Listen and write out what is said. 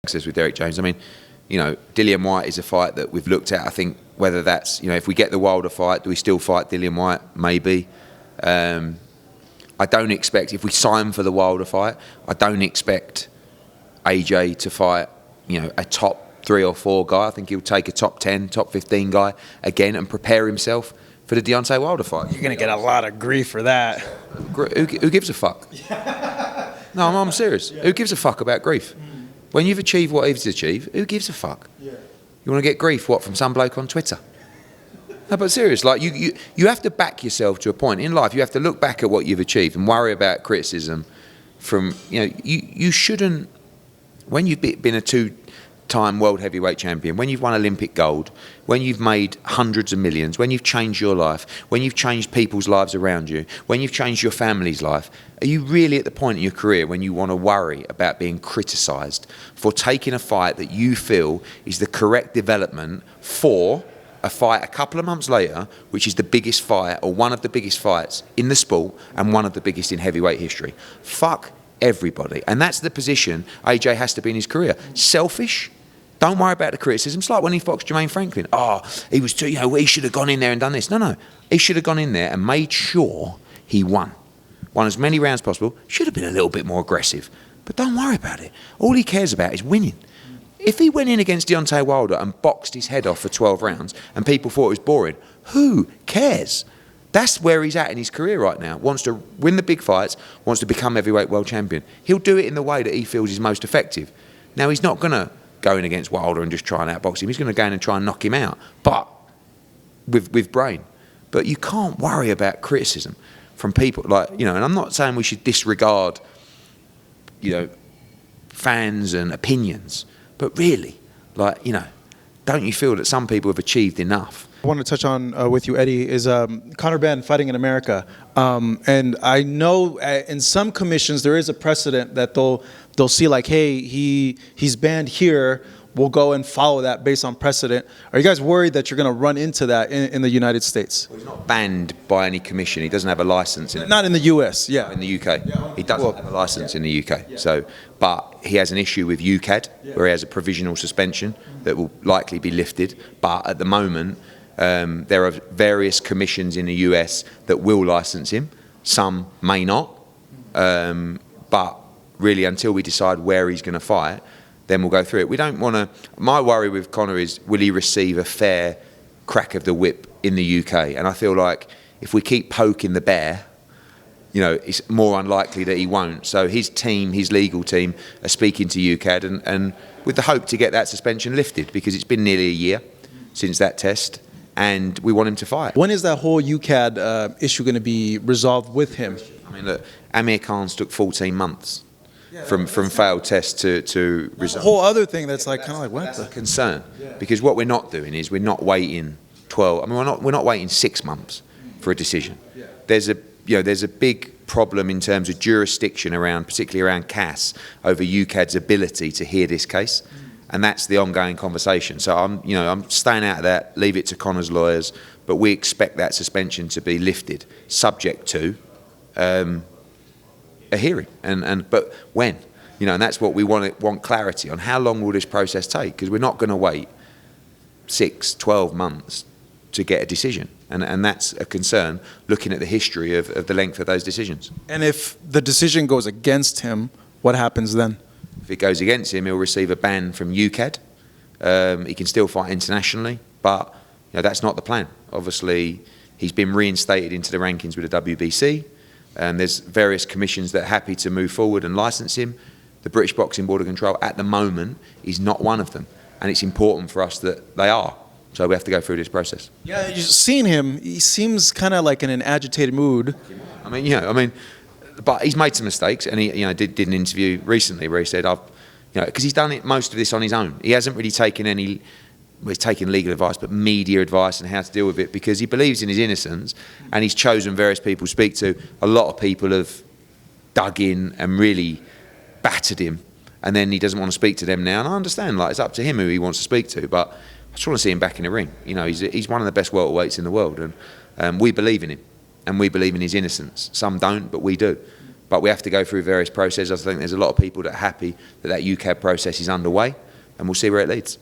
says with Derek Jones. I mean, you know, Dillian Whyte is a fight that we've looked at. I think whether that's, you know, if we get the Wilder fight, do we still fight Dillian Whyte? Maybe. I don't expect, if we sign for the Wilder fight, I don't expect AJ to fight, you know, a top 3 or 4 guy. I think he'll take a top 10, top 15 guy again and prepare himself for the Deontay Wilder fight. You're going to get a lot of grief for that. Who gives a fuck? No, I'm serious. Yeah. Who gives a fuck about grief? When you've achieved what he's achieved, who gives a fuck? Yeah. You want to get grief, what, from some bloke on Twitter? No, but serious, like you have to back yourself to a point in life. You have to look back at what you've achieved and worry about criticism from, you know, you shouldn't, when you've been a 2-time world heavyweight champion, when you've won Olympic gold, when you've made hundreds of millions, when you've changed your life, when you've changed people's lives around you, when you've changed your family's life, are you really at the point in your career when you want to worry about being criticised for taking a fight that you feel is the correct development for a fight a couple of months later, which is the biggest fight or one of the biggest fights in the sport and one of the biggest in heavyweight history? Fuck everybody. And that's the position AJ has to be in his career. Selfish. Don't worry about the criticism. It's like when he boxed Jermaine Franklin. Oh, he was too, you know, he should have gone in there and done this. No. He should have gone in there and made sure he won as many rounds as possible. Should have been a little bit more aggressive. But don't worry about it. All he cares about is winning. If he went in against Deontay Wilder and boxed his head off for 12 rounds and people thought it was boring, who cares? That's where he's at in his career right now. Wants to win the big fights, wants to become heavyweight world champion. He'll do it in the way that he feels is most effective. Now, he's not going to go in against Wilder and just try and outbox him. He's going to go in and try and knock him out, but with brain. But you can't worry about criticism from people, like, you know, and I'm not saying we should disregard, you know, fans and opinions, but really, like, you know, don't you feel that some people have achieved enough? I want to touch on with you, Eddie, is Conor Benn fighting in America, and I know in some commissions there is a precedent that they'll see, like, hey, he's banned here. We'll go and follow that based on precedent. Are you guys worried that you're going to run into that in the United States? Well, he's not banned by any commission. He doesn't have a license. Not in the US, yeah. In the UK. Yeah. He doesn't have a license in the UK. Yeah. So, but he has an issue with UKAD, where he has a provisional suspension that will likely be lifted. But at the moment, there are various commissions in the US that will license him. Some may not. But really, until we decide where he's going to fight, then we'll go through it. We don't want to. My worry with Conor is, will he receive a fair crack of the whip in the UK? And I feel like if we keep poking the bear, you know, it's more unlikely that he won't. So his team, his legal team, are speaking to UKAD and with the hope to get that suspension lifted, because it's been nearly a year since that test, and we want him to fight. When is that whole UKAD issue going to be resolved with him? I mean, look, Amir Khan's took 14 months. From failed tests to result. A whole other thing that's like kind of like what? That's a concern, because what we're not doing is we're not waiting 12. I mean, we're not waiting 6 months for a decision. There's a big problem in terms of jurisdiction around, particularly around CAS, over UKAD's ability to hear this case, and that's the ongoing conversation. So I'm staying out of that. Leave it to Conor's lawyers, but we expect that suspension to be lifted, subject to a hearing, but when, you know, and that's what we want clarity on. How long will this process take? Because we're not going to wait 6, 12 months to get a decision, and that's a concern looking at the history of the length of those decisions. And if the decision goes against him, what happens then? If it goes against him, he'll receive a ban from UKAD. He can still fight internationally, but you know, that's not the plan. Obviously, he's been reinstated into the rankings with the WBC. And there's various commissions that are happy to move forward and license him. The British Boxing Board of Control at the moment is not one of them, and it's important for us that they are. So we have to go through this process. Yeah, you've seen him. He seems kind of like in an agitated mood. I mean, but he's made some mistakes, and he, you know, did an interview recently where he said, because he's done most of this on his own. He hasn't really taken any. He's taken legal advice, but media advice and how to deal with it, because he believes in his innocence, and he's chosen various people to speak to. A lot of people have dug in and really battered him, and then he doesn't want to speak to them now. And I understand, like, it's up to him who he wants to speak to, but I just want to see him back in the ring. You know, he's one of the best welterweights in the world, and we believe in him, and we believe in his innocence. Some don't, but we do. But we have to go through various processes. I think there's a lot of people that are happy that that UKAD process is underway, and we'll see where it leads.